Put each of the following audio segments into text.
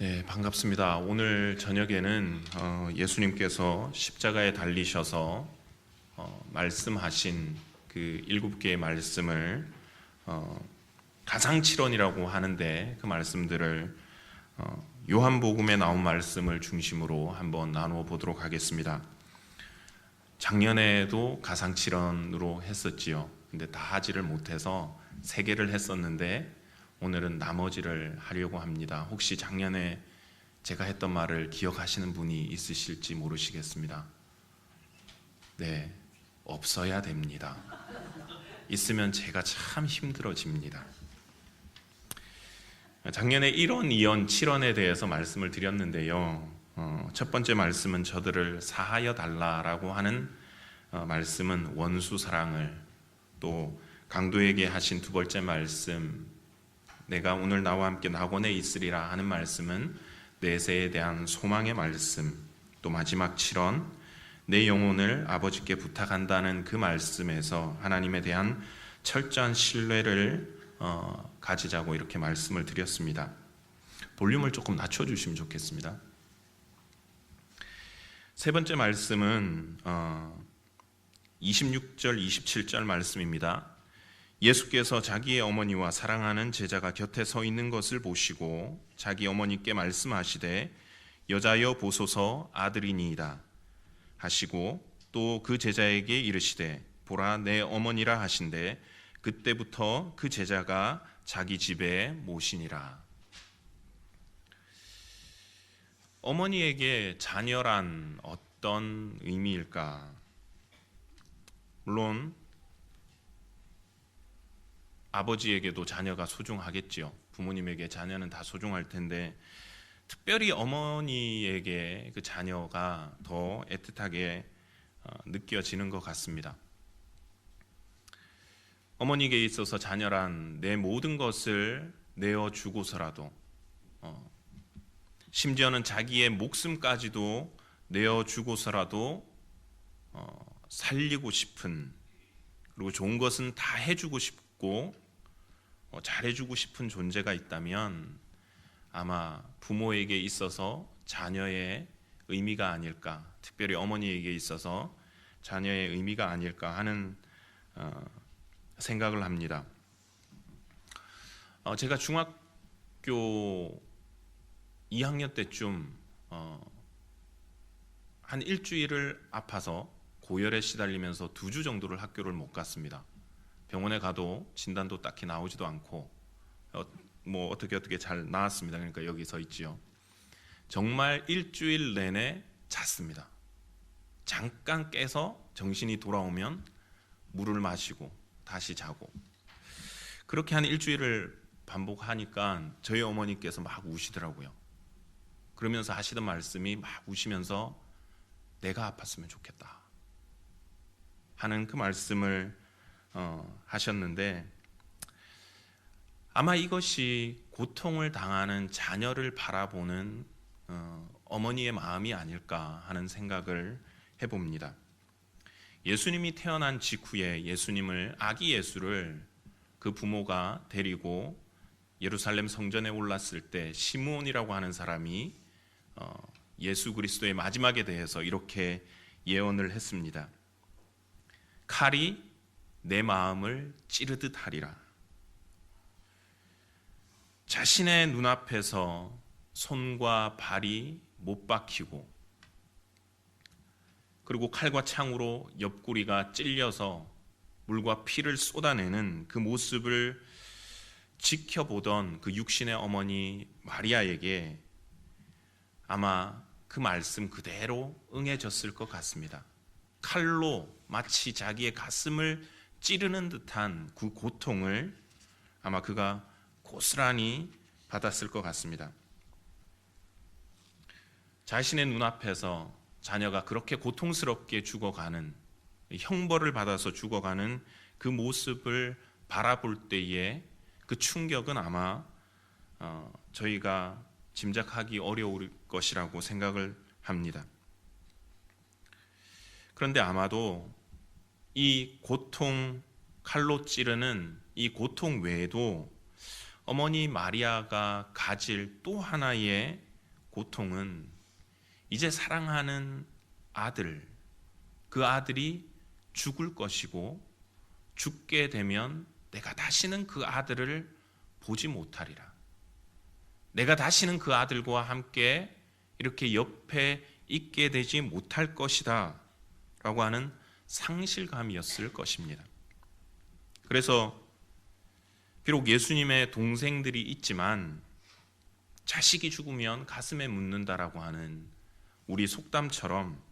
네, 반갑습니다. 오늘 저녁에는 예수님께서 십자가에 달리셔서 말씀하신 그 7개의 말씀을 가상칠언이라고 하는데 그 말씀들을 요한복음에 나온 말씀을 중심으로 한번 나누어 보도록 하겠습니다. 작년에도 가상칠언으로 했었지요. 근데 다 하지를 못해서 3개를 했었는데 오늘은 나머지를 하려고 합니다. 혹시 작년에 제가 했던 말을 기억하시는 분이 있으실지 모르시겠습니다. 네, 없어야 됩니다. 있으면 제가 참 힘들어집니다. 작년에 1원, 2원, 7원에 대해서 말씀을 드렸는데요. 첫 번째 말씀은 저들을 사하여 달라라고 하는 말씀은 원수 사랑을, 또 강도에게 하신 두 번째 말씀, 내가 오늘 나와 함께 낙원에 있으리라 하는 말씀은 내세에 대한 소망의 말씀, 또 마지막 7원, 내 영혼을 아버지께 부탁한다는 그 말씀에서 하나님에 대한 철저한 신뢰를 가지자고 이렇게 말씀을 드렸습니다. 볼륨을 조금 낮춰주시면 좋겠습니다. 세 번째 말씀은 26절, 27절 말씀입니다. 예수께서 자기의 어머니와 사랑하는 제자가 곁에 서 있는 것을 보시고 자기 어머니께 말씀하시되 여자여 보소서 아들이니이다 하시고 또 그 제자에게 이르시되 보라 내 어머니라 하신대 그때부터 그 제자가 자기 집에 모시니라. 어머니에게 자녀란 어떤 의미일까? 물론 아버지에게도 자녀가 소중하겠지요. 부모님에게 자녀는 다 소중할 텐데 특별히 어머니에게 그 자녀가 더 애틋하게 느껴지는 것 같습니다. 어머니에게 있어서 자녀란 내 모든 것을 내어주고서라도 심지어는 자기의 목숨까지도 내어주고서라도 살리고 싶은, 그리고 좋은 것은 다 해주고 싶고 잘해주고 싶은 존재가 있다면 아마 부모에게 있어서 자녀의 의미가 아닐까, 특별히 어머니에게 있어서 자녀의 의미가 아닐까 하는 생각을 합니다. 제가 중학교 2학년 때쯤 한 일주일을 아파서 고열에 시달리면서 2주 정도를 학교를 못 갔습니다. 병원에 가도 진단도 딱히 나오지도 않고 뭐 어떻게 잘 나았습니다. 그러니까 여기 서 있지요. 정말 일주일 내내 잤습니다. 잠깐 깨서 정신이 돌아오면 물을 마시고 다시 자고, 그렇게 한 일주일을 반복하니까 저희 어머니께서 막 우시더라고요. 그러면서 하시던 말씀이 막 우시면서 내가 아팠으면 좋겠다 하는 그 말씀을 하셨는데, 아마 이것이 고통을 당하는 자녀를 바라보는 어머니의 마음이 아닐까 하는 생각을 해봅니다. 예수님이 태어난 직후에 예수님을, 아기 예수를 그 부모가 데리고 예루살렘 성전에 올랐을 때 시므온이라고 하는 사람이 예수 그리스도의 마지막에 대해서 이렇게 예언을 했습니다. 칼이 내 마음을 찌르듯 하리라. 자신의 눈앞에서 손과 발이 못 박히고, 그리고 칼과 창으로 옆구리가 찔려서 물과 피를 쏟아내는 그 모습을 지켜보던 그 육신의 어머니 마리아에게 아마 그 말씀 그대로 응해졌을 것 같습니다. 칼로 마치 자기의 가슴을 찌르는 듯한 그 고통을 아마 그가 고스란히 받았을 것 같습니다. 자신의 눈앞에서 자녀가 그렇게 고통스럽게 죽어가는, 형벌을 받아서 죽어가는 그 모습을 바라볼 때에 그 충격은 아마 저희가 짐작하기 어려울 것이라고 생각을 합니다. 그런데 아마도 이 고통, 칼로 찌르는 이 고통 외에도 어머니 마리아가 가질 또 하나의 고통은 이제 사랑하는 아들, 그 아들이 죽을 것이고 죽게 되면 내가 다시는 그 아들을 보지 못하리라. 내가 다시는 그 아들과 함께 이렇게 옆에 있게 되지 못할 것이다 라고 하는 상실감이었을 것입니다. 그래서 비록 예수님의 동생들이 있지만 자식이 죽으면 가슴에 묻는다라고 하는 우리 속담처럼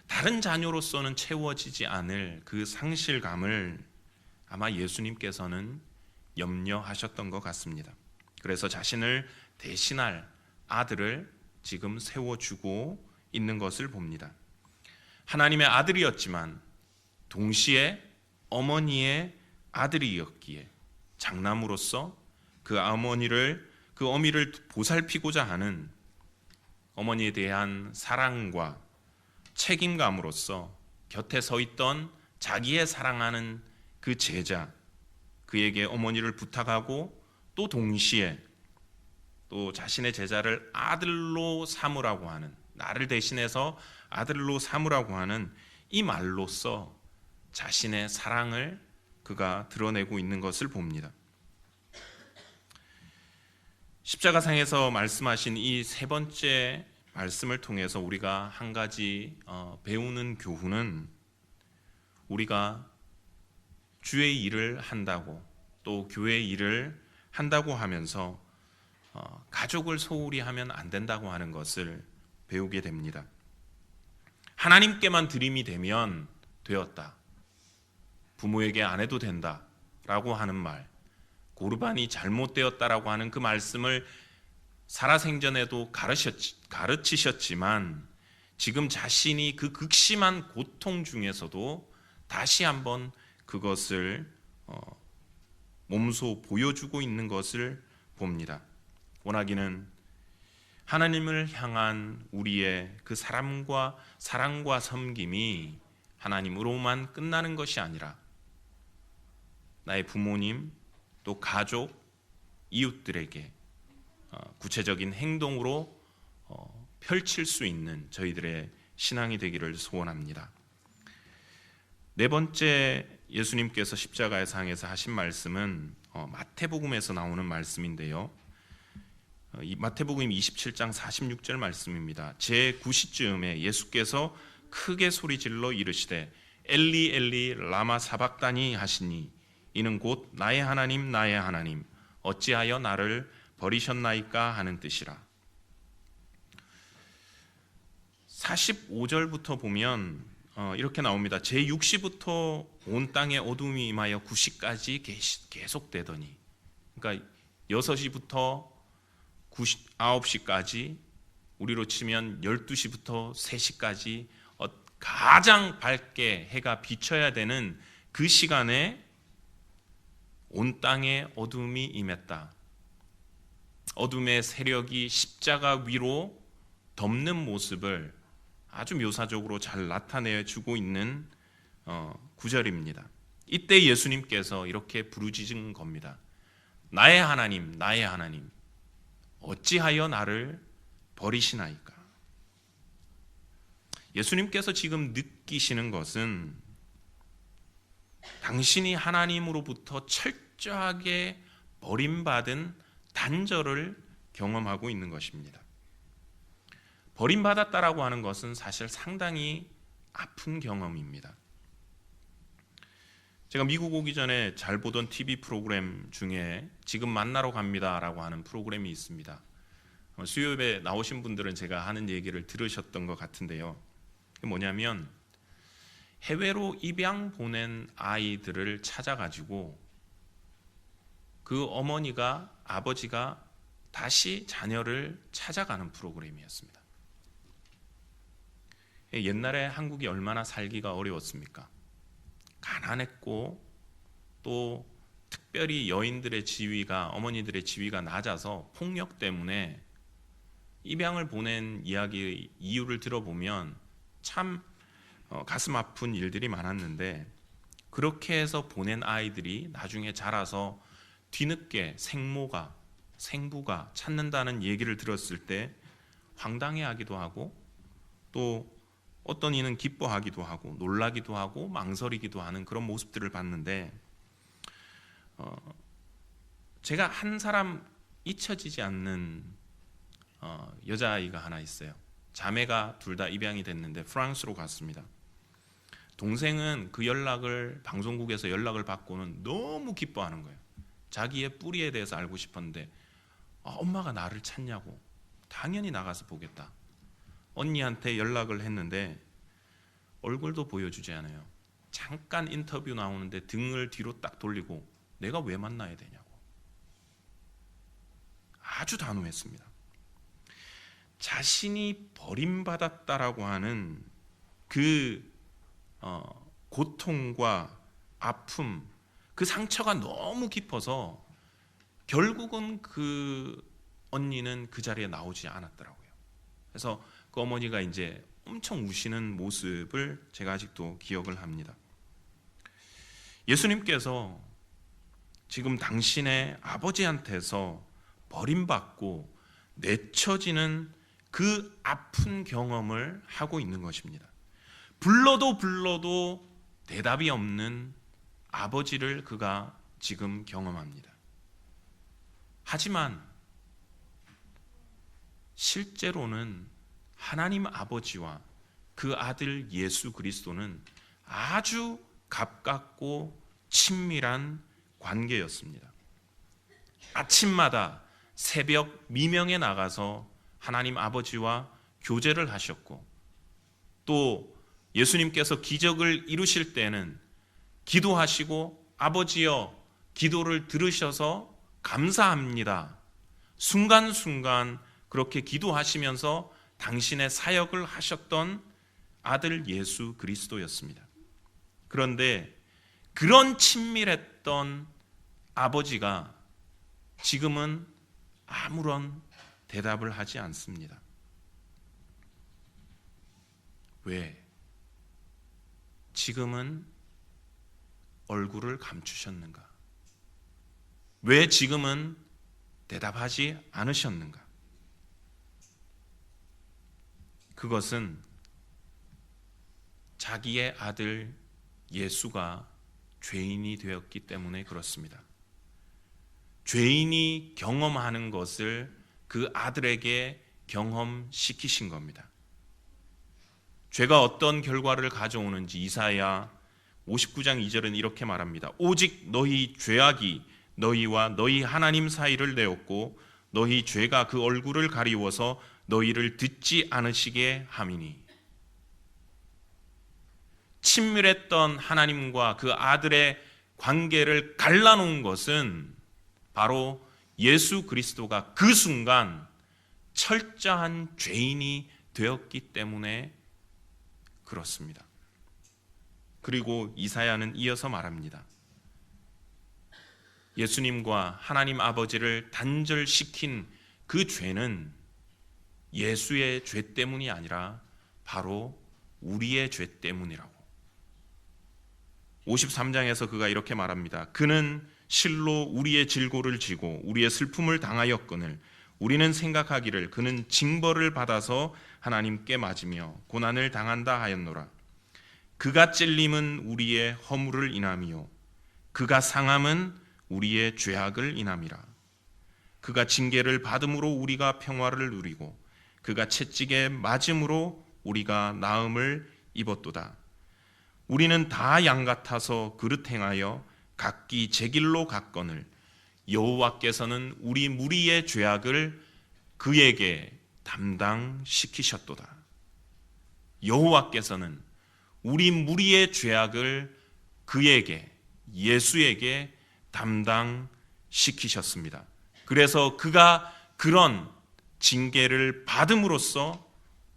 다른 자녀로서는 채워지지 않을 그 상실감을 아마 예수님께서는 염려하셨던 것 같습니다. 그래서 자신을 대신할 아들을 지금 세워주고 있는 것을 봅니다. 하나님의 아들이었지만 동시에 어머니의 아들이었기에 장남으로서 그 어미를 보살피고자 하는 어머니에 대한 사랑과 책임감으로써 곁에 서 있던 자기의 사랑하는 그 제자, 그에게 어머니를 부탁하고 또 동시에 또 자신의 제자를 아들로 삼으라고 하는, 나를 대신해서 아들로 삼으라고 하는 이 말로써 자신의 사랑을 그가 드러내고 있는 것을 봅니다. 십자가상에서 말씀하신 이 세 번째 말씀을 통해서 우리가 한 가지 배우는 교훈은, 우리가 주의 일을 한다고 또 교회의 일을 한다고 하면서 가족을 소홀히 하면 안 된다고 하는 것을 배우게 됩니다. 하나님께만 드림이 되면 되었다, 부모에게 안 해도 된다라고 하는 말, 고르반이 잘못되었다라고 하는 그 말씀을 살아생전에도 가르치셨지만 지금 자신이 그 극심한 고통 중에서도 다시 한번 그것을 몸소 보여주고 있는 것을 봅니다. 원하기는 하나님을 향한 우리의 그 사랑과 섬김이 하나님으로만 끝나는 것이 아니라 나의 부모님, 또 가족, 이웃들에게 구체적인 행동으로 펼칠 수 있는 저희들의 신앙이 되기를 소원합니다. 네 번째 예수님께서 십자가의 상에서 하신 말씀은 마태복음에서 나오는 말씀인데요. 이 마태복음 27장 46절 말씀입니다. 제9시쯤에 예수께서 크게 소리질러 이르시되 엘리 엘리 라마 사박다니 하시니 이는 곧 나의 하나님 나의 하나님 어찌하여 나를 버리셨나이까 하는 뜻이라. 45절부터 보면 이렇게 나옵니다. 제6시부터 온 땅에 어둠이 임하여 9시까지 계속되더니, 그러니까 6시부터 9시까지, 우리로 치면 12시부터 3시까지 가장 밝게 해가 비쳐야 되는 그 시간에 온 땅에 어둠이 임했다. 어둠의 세력이 십자가 위로 덮는 모습을 아주 묘사적으로 잘 나타내주고 있는 구절입니다. 이때 예수님께서 이렇게 부르짖은 겁니다. 나의 하나님 나의 하나님 어찌하여 나를 버리시나이까. 예수님께서 지금 느끼시는 것은 당신이 하나님으로부터 철저하게 버림받은 단절을 경험하고 있는 것입니다. 버림받았다라고 하는 것은 사실 상당히 아픈 경험입니다. 제가 미국 오기 전에 잘 보던 TV 프로그램 중에 지금 만나러 갑니다라고 하는 프로그램이 있습니다. 수요일에 나오신 분들은 제가 하는 얘기를 들으셨던 것 같은데요. 그게 뭐냐면 해외로 입양 보낸 아이들을 찾아가지고 그 어머니가, 아버지가 다시 자녀를 찾아가는 프로그램이었습니다. 옛날에 한국이 얼마나 살기가 어려웠습니까? 가난했고 또 특별히 여인들의 지위가, 어머니들의 지위가 낮아서 폭력 때문에 입양을 보낸 이유를 들어보면 참 가슴 아픈 일들이 많았는데, 그렇게 해서 보낸 아이들이 나중에 자라서 뒤늦게 생부가 찾는다는 얘기를 들었을 때 황당해하기도 하고 또 어떤 이는 기뻐하기도 하고 놀라기도 하고 망설이기도 하는 그런 모습들을 봤는데 제가 한 사람 잊혀지지 않는 여자아이가 하나 있어요. 자매가 둘 다 입양이 됐는데 프랑스로 갔습니다. 동생은 그 연락을 방송국에서 연락을 받고는 너무 기뻐하는 거예요. 자기의 뿌리에 대해서 알고 싶었는데 엄마가 나를 찾냐고. 당연히 나가서 보겠다. 언니한테 연락을 했는데 얼굴도 보여주지 않아요. 잠깐 인터뷰 나오는데 등을 뒤로 딱 돌리고 내가 왜 만나야 되냐고. 아주 단호했습니다. 자신이 버림받았다라고 하는 그 고통과 아픔, 그 상처가 너무 깊어서 결국은 그 언니는 그 자리에 나오지 않았더라고요. 그래서 그 어머니가 이제 엄청 우시는 모습을 제가 아직도 기억을 합니다. 예수님께서 지금 당신의 아버지한테서 버림받고 내쳐지는 그 아픈 경험을 하고 있는 것입니다. 불러도 대답이 없는 아버지를 그가 지금 경험합니다. 하지만 실제로는 하나님 아버지와 그 아들 예수 그리스도는 아주 가깝고 친밀한 관계였습니다. 아침마다 새벽 미명에 나가서 하나님 아버지와 교제를 하셨고 또 예수님께서 기적을 이루실 때는 기도하시고 아버지여 기도를 들으셔서 감사합니다. 순간순간 그렇게 기도하시면서 당신의 사역을 하셨던 아들 예수 그리스도였습니다. 그런데 그런 친밀했던 아버지가 지금은 아무런 대답을 하지 않습니다. 왜? 지금은 얼굴을 감추셨는가? 왜 지금은 대답하지 않으셨는가? 그것은 자기의 아들 예수가 죄인이 되었기 때문에 그렇습니다. 죄인이 경험하는 것을 그 아들에게 경험시키신 겁니다. 죄가 어떤 결과를 가져오는지 이사야 59장 2절은 이렇게 말합니다. 오직 너희 죄악이 너희와 너희 하나님 사이를 내었고 너희 죄가 그 얼굴을 가리워서 너희를 듣지 않으시게 함이니. 친밀했던 하나님과 그 아들의 관계를 갈라놓은 것은 바로 예수 그리스도가 그 순간 철저한 죄인이 되었기 때문에 그렇습니다. 그리고 이사야는 이어서 말합니다. 예수님과 하나님 아버지를 단절시킨 그 죄는 예수의 죄 때문이 아니라 바로 우리의 죄 때문이라고. 53장에서 그가 이렇게 말합니다. 그는 실로 우리의 질고를 지고 우리의 슬픔을 당하였거늘 우리는 생각하기를 그는 징벌을 받아서 하나님께 맞으며 고난을 당한다 하였노라. 그가 찔림은 우리의 허물을 인함이요 그가 상함은 우리의 죄악을 인함이라. 그가 징계를 받음으로 우리가 평화를 누리고 그가 채찍에 맞음으로 우리가 나음을 입었도다. 우리는 다 양 같아서 그릇 행하여 각기 제 길로 갔거늘 여호와께서는 우리 무리의 죄악을 그에게 담당시키셨도다. 여호와께서는 우리 무리의 죄악을 그에게, 예수에게 담당시키셨습니다. 그래서 그가 그런 징계를 받음으로써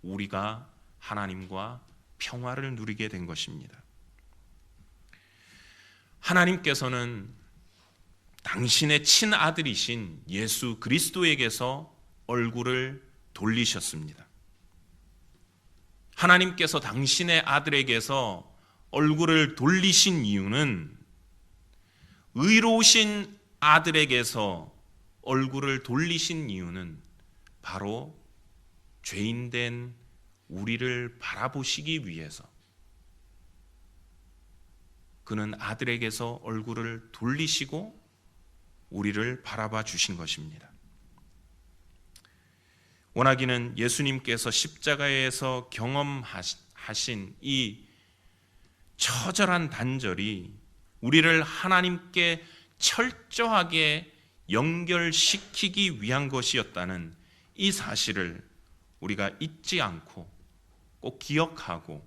우리가 하나님과 평화를 누리게 된 것입니다. 하나님께서는 당신의 친아들이신 예수 그리스도에게서 얼굴을 돌리셨습니다. 하나님께서 당신의 아들에게서 얼굴을 돌리신 이유는 의로우신 아들에게서 얼굴을 돌리신 이유는 바로 죄인된 우리를 바라보시기 위해서 그는 아들에게서 얼굴을 돌리시고 우리를 바라봐 주신 것입니다. 원하기는 예수님께서 십자가에서 경험하신 이 처절한 단절이 우리를 하나님께 철저하게 연결시키기 위한 것이었다는 이 사실을 우리가 잊지 않고 꼭 기억하고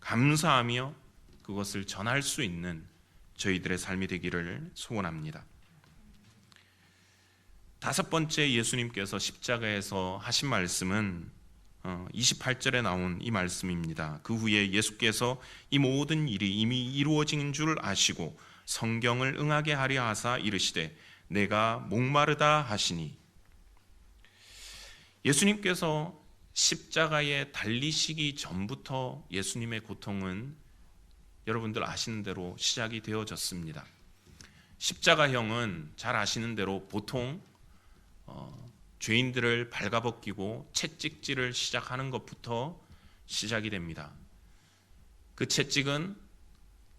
감사하며 그것을 전할 수 있는 저희들의 삶이 되기를 소원합니다. 다섯 번째 예수님께서 십자가에서 하신 말씀은 28절에 나온 이 말씀입니다. 그 후에 예수께서 이 모든 일이 이미 이루어진 줄 아시고 성경을 응하게 하려 하사 이르시되 내가 목마르다 하시니, 예수님께서 십자가에 달리시기 전부터 예수님의 고통은 여러분들 아시는 대로 시작이 되어졌습니다. 십자가형은 잘 아시는 대로 보통 죄인들을 발가벗기고 채찍질을 시작하는 것부터 시작이 됩니다. 그 채찍은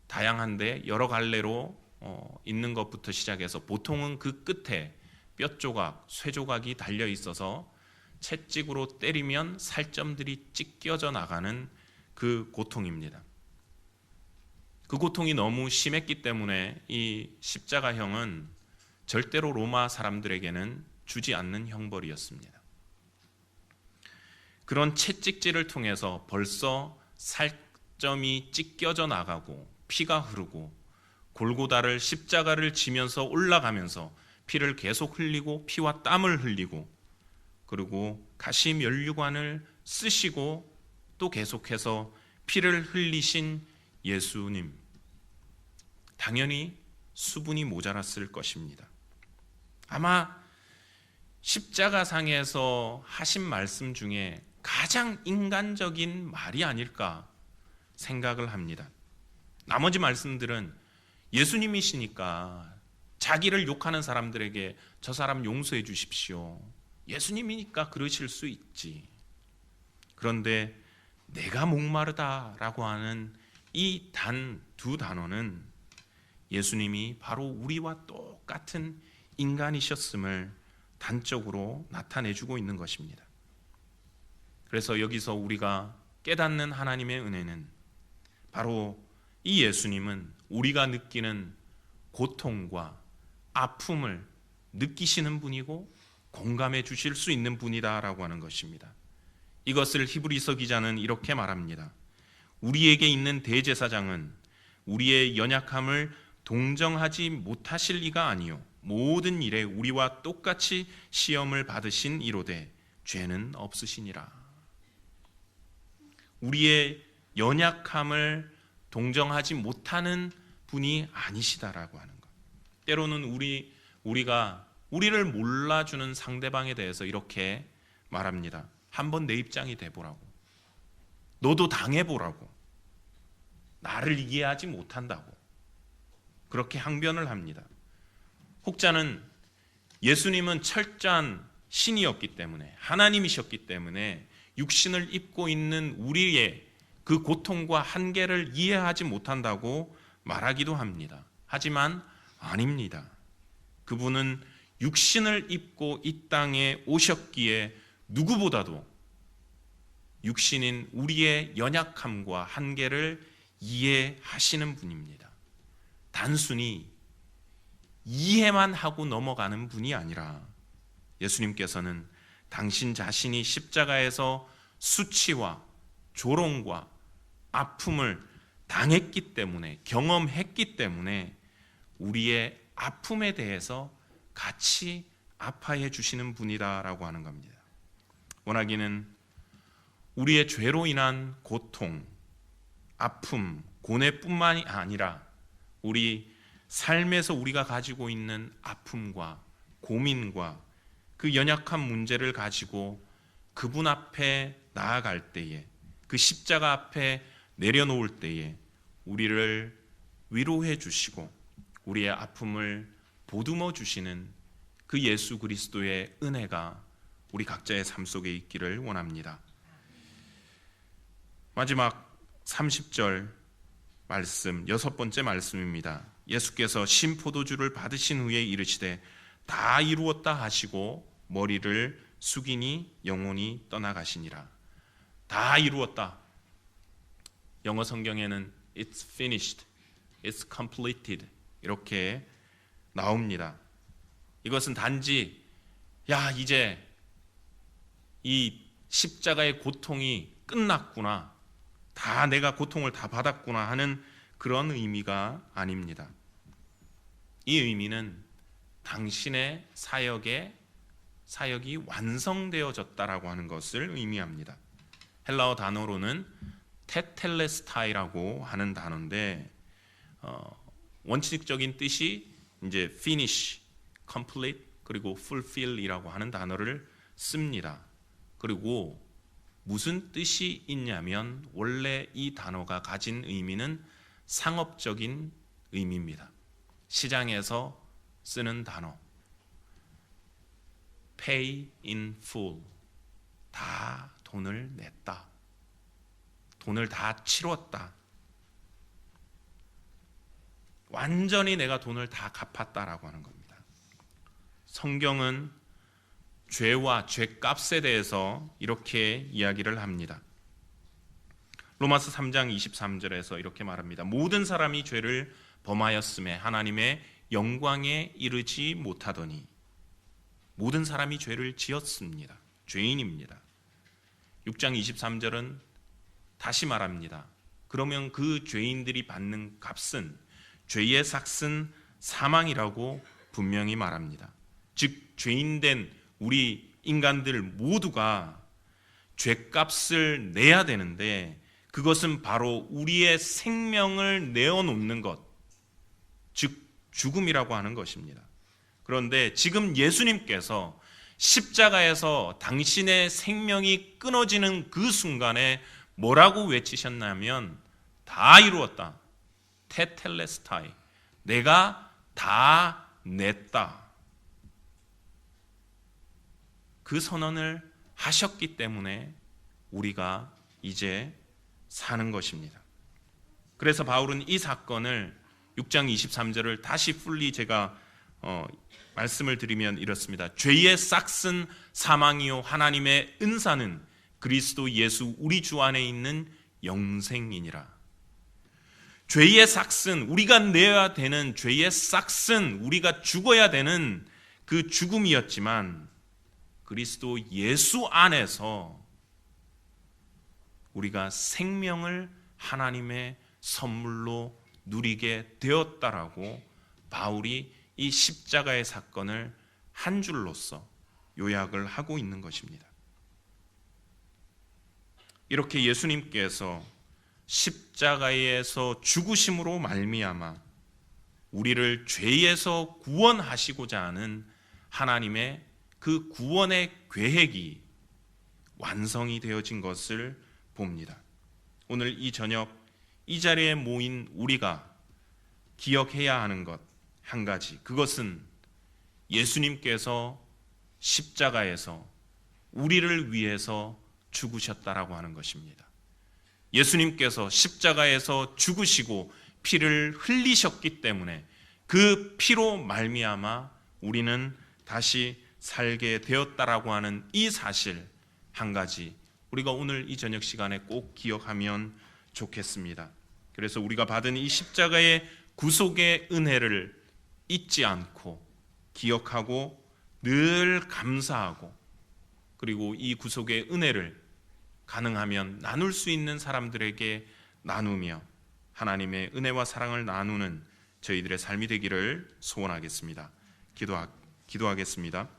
다양한데 여러 갈래로 있는 것부터 시작해서 보통은 그 끝에 뼈 조각, 쇠 조각이 달려 있어서 채찍으로 때리면 살점들이 찢겨져 나가는 그 고통입니다. 그 고통이 너무 심했기 때문에 이 십자가형은 절대로 로마 사람들에게는 주지 않는 형벌이었습니다. 그런 채찍질을 통해서 벌써 살점이 찢겨져 나가고 피가 흐르고 골고다를 십자가를 지면서 올라가면서 피를 계속 흘리고 피와 땀을 흘리고 그리고 가시 면류관을 쓰시고 또 계속해서 피를 흘리신 예수님, 당연히 수분이 모자랐을 것입니다. 아마 십자가상에서 하신 말씀 중에 가장 인간적인 말이 아닐까 생각을 합니다. 나머지 말씀들은 예수님이시니까 자기를 욕하는 사람들에게 저 사람 용서해 주십시오, 예수님이니까 그러실 수 있지. 그런데 내가 목마르다라고 하는 이 두 단어는 예수님이 바로 우리와 똑같은 인간이셨음을 단적으로 나타내주고 있는 것입니다. 그래서 여기서 우리가 깨닫는 하나님의 은혜는 바로 이 예수님은 우리가 느끼는 고통과 아픔을 느끼시는 분이고 공감해 주실 수 있는 분이다라고 하는 것입니다. 이것을 히브리서 기자는 이렇게 말합니다. 우리에게 있는 대제사장은 우리의 연약함을 동정하지 못하실 리가 아니요 모든 일에 우리와 똑같이 시험을 받으신 이로되 죄는 없으시니라. 우리의 연약함을 동정하지 못하는 분이 아니시다라고 하는 것. 때로는 우리가 우리를 몰라주는 상대방에 대해서 이렇게 말합니다. 한번 내 입장이 돼보라고, 너도 당해보라고, 나를 이해하지 못한다고 그렇게 항변을 합니다. 혹자는 예수님은 철저한 신이었기 때문에, 하나님이셨기 때문에 육신을 입고 있는 우리의 그 고통과 한계를 이해하지 못한다고 말하기도 합니다. 하지만 아닙니다. 그분은 육신을 입고 이 땅에 오셨기에 누구보다도 육신인 우리의 연약함과 한계를 이해하시는 분입니다. 단순히 이해만 하고 넘어가는 분이 아니라 예수님께서는 당신 자신이 십자가에서 수치와 조롱과 아픔을 당했기 때문에, 경험했기 때문에 우리의 아픔에 대해서 같이 아파해 주시는 분이다라고 하는 겁니다. 원하기는 우리의 죄로 인한 고통, 아픔, 고뇌뿐만이 아니라 우리 삶에서 우리가 가지고 있는 아픔과 고민과 그 연약한 문제를 가지고 그분 앞에 나아갈 때에, 그 십자가 앞에 내려놓을 때에 우리를 위로해 주시고 우리의 아픔을 보듬어 주시는 그 예수 그리스도의 은혜가 우리 각자의 삶 속에 있기를 원합니다. 마지막 30절 말씀, 6번째 말씀입니다. 예수께서 신포도주를 받으신 후에 이르시되 다 이루었다 하시고 머리를 숙이니 영혼이 떠나가시니라. 다 이루었다. 영어 성경에는 It's finished, It's completed 이렇게 나옵니다. 이것은 단지 이제 이 십자가의 고통이 끝났구나, 다 내가 고통을 다 받았구나 하는 그런 의미가 아닙니다. 이 의미는 당신의 사역이 완성되어졌다라고 하는 것을 의미합니다. 헬라어 단어로는 테텔레스타이라고 하는 단어인데 원칙적인 뜻이 이제 finish, complete 그리고 fulfill이라고 하는 단어를 씁니다. 그리고 무슨 뜻이 있냐면 원래 이 단어가 가진 의미는 상업적인 의미입니다. 시장에서 쓰는 단어 pay in full, 다 돈을 냈다, 돈을 다 치렀다, 완전히 내가 돈을 다 갚았다라고 하는 겁니다. 성경은 죄와 죄값에 대해서 이렇게 이야기를 합니다. 로마서 3장 23절에서 이렇게 말합니다. 모든 사람이 죄를 범하였음에 하나님의 영광에 이르지 못하더니. 모든 사람이 죄를 지었습니다. 죄인입니다. 6장 23절은 다시 말합니다. 그러면 그 죄인들이 받는 값은 죄의 삭은 사망이라고 분명히 말합니다. 즉 죄인된 우리 인간들 모두가 죄값을 내야 되는데 그것은 바로 우리의 생명을 내어놓는 것, 즉 죽음이라고 하는 것입니다. 그런데 지금 예수님께서 십자가에서 당신의 생명이 끊어지는 그 순간에 뭐라고 외치셨냐면 다 이루었다. 테텔레스타이, 내가 다 냈다. 그 선언을 하셨기 때문에 우리가 이제 사는 것입니다. 그래서 바울은 이 사건을 6장 23절을 다시 풀리 제가 말씀을 드리면 이렇습니다. 죄의 싹은 사망이요 하나님의 은사는 그리스도 예수 우리 주 안에 있는 영생이니라. 죄의 싹은, 우리가 내야 되는 죄의 싹은 우리가 죽어야 되는 그 죽음이었지만 그리스도 예수 안에서 우리가 생명을 하나님의 선물로 누리게 되었다라고 바울이 이 십자가의 사건을 한 줄로서 요약을 하고 있는 것입니다. 이렇게 예수님께서 십자가에서 죽으심으로 말미암아 우리를 죄에서 구원하시고자 하는 하나님의 그 구원의 계획이 완성이 되어진 것을 봅니다. 오늘 이 저녁 이 자리에 모인 우리가 기억해야 하는 것 한 가지, 그것은 예수님께서 십자가에서 우리를 위해서 죽으셨다라고 하는 것입니다. 예수님께서 십자가에서 죽으시고 피를 흘리셨기 때문에 그 피로 말미암아 우리는 다시 살게 되었다라고 하는 이 사실 한 가지 우리가 오늘 이 저녁 시간에 꼭 기억하면 좋겠습니다. 그래서 우리가 받은 이 십자가의 구속의 은혜를 잊지 않고 기억하고 늘 감사하고 그리고 이 구속의 은혜를 가능하면 나눌 수 있는 사람들에게 나누며 하나님의 은혜와 사랑을 나누는 저희들의 삶이 되기를 소원하겠습니다. 기도하겠습니다.